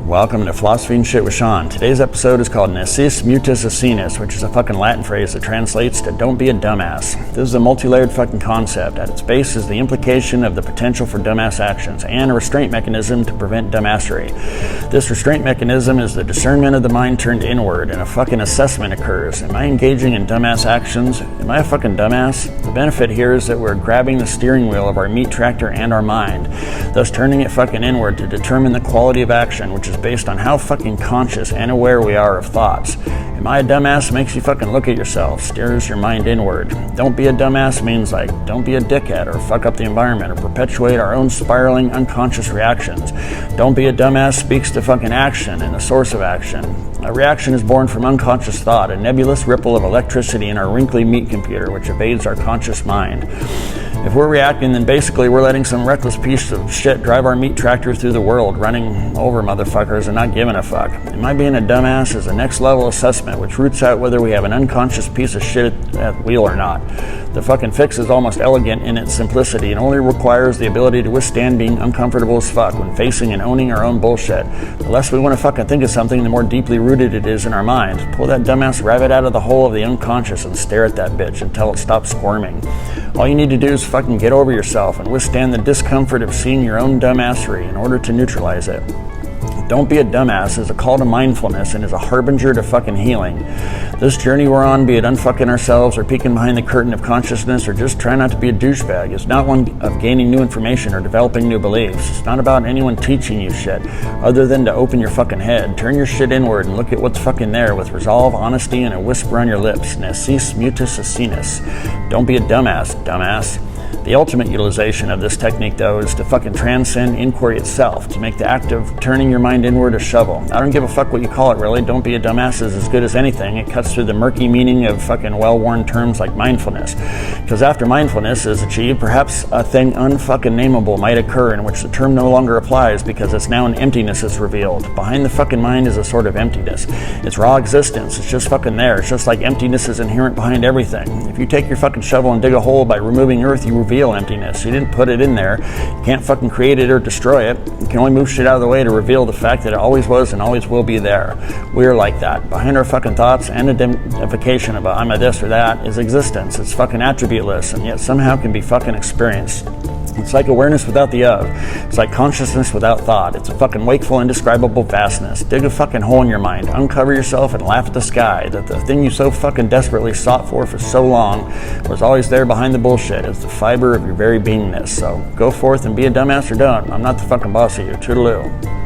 Welcome to Philosophy and Shit with Sean. Today's episode is called asinus, mutus, asinus, which is a fucking Latin phrase that translates to don't be a dumbass. This is a multi-layered fucking concept. At its base is the implication of the potential for dumbass actions and a restraint mechanism to prevent dumbassery. This restraint mechanism is the discernment of the mind turned inward, and a fucking assessment occurs. Am I engaging in dumbass actions? Am I a fucking dumbass? The benefit here is that we're grabbing the steering wheel of our meat tractor and our mind, thus turning it fucking inward to determine the quality of action, which is based on how fucking conscious and aware we are of thoughts. Am I a dumbass makes you fucking look at yourself, steers your mind inward. Don't be a dumbass means like don't be a dickhead or fuck up the environment or perpetuate our own spiraling unconscious reactions. Don't be a dumbass speaks to fucking action and the source of action. A reaction is born from unconscious thought, a nebulous ripple of electricity in our wrinkly meat computer which evades our conscious mind. If we're reacting, then basically we're letting some reckless piece of shit drive our meat tractor through the world, running over motherfuckers and not giving a fuck. Am I being a dumbass is a next level assessment which roots out whether we have an unconscious piece of shit at the wheel or not. The fucking fix is almost elegant in its simplicity and only requires the ability to withstand being uncomfortable as fuck when facing and owning our own bullshit. The less we want to fucking think of something, the more deeply rooted it is in our mind. Pull that dumbass rabbit out of the hole of the unconscious and stare at that bitch until it stops squirming. All you need to do is fucking get over yourself and withstand the discomfort of seeing your own dumbassery in order to neutralize it. Don't be a dumbass is a call to mindfulness and is a harbinger to fucking healing. This journey we're on, be it unfucking ourselves or peeking behind the curtain of consciousness or just trying not to be a douchebag, is not one of gaining new information or developing new beliefs. It's not about anyone teaching you shit other than to open your fucking head, turn your shit inward and look at what's fucking there with resolve, honesty, and a whisper on your lips. Asinus, mutus, asinus. Don't be a dumbass, dumbass. The ultimate utilization of this technique, though, is to fucking transcend inquiry itself, to make the act of turning your mind inward a shovel. I don't give a fuck what you call it, really. Don't be a dumbass is as good as anything. It cuts through the murky meaning of fucking well-worn terms like mindfulness. Because after mindfulness is achieved, perhaps a thing unfucking nameable might occur in which the term no longer applies because it's now an emptiness is revealed. Behind the fucking mind is a sort of emptiness. It's raw existence. It's just fucking there. It's just like emptiness is inherent behind everything. If you take your fucking shovel and dig a hole by removing earth, you reveal emptiness. You didn't put it in there. You can't fucking create it or destroy it. You can only move shit out of the way to reveal the fact that it always was and always will be there. We're like that. Behind our fucking thoughts and identification about I'm a this or that is existence. It's fucking attributeless and yet somehow can be fucking experienced. It's like awareness without the of. It's like consciousness without thought. It's a fucking wakeful, indescribable vastness. Dig a fucking hole in your mind. Uncover yourself and laugh at the sky. That the thing you so fucking desperately sought for so long was always there behind the bullshit. It's the fiber of your very beingness. So go forth and be a dumbass or don't. I'm not the fucking boss of you. Toodaloo.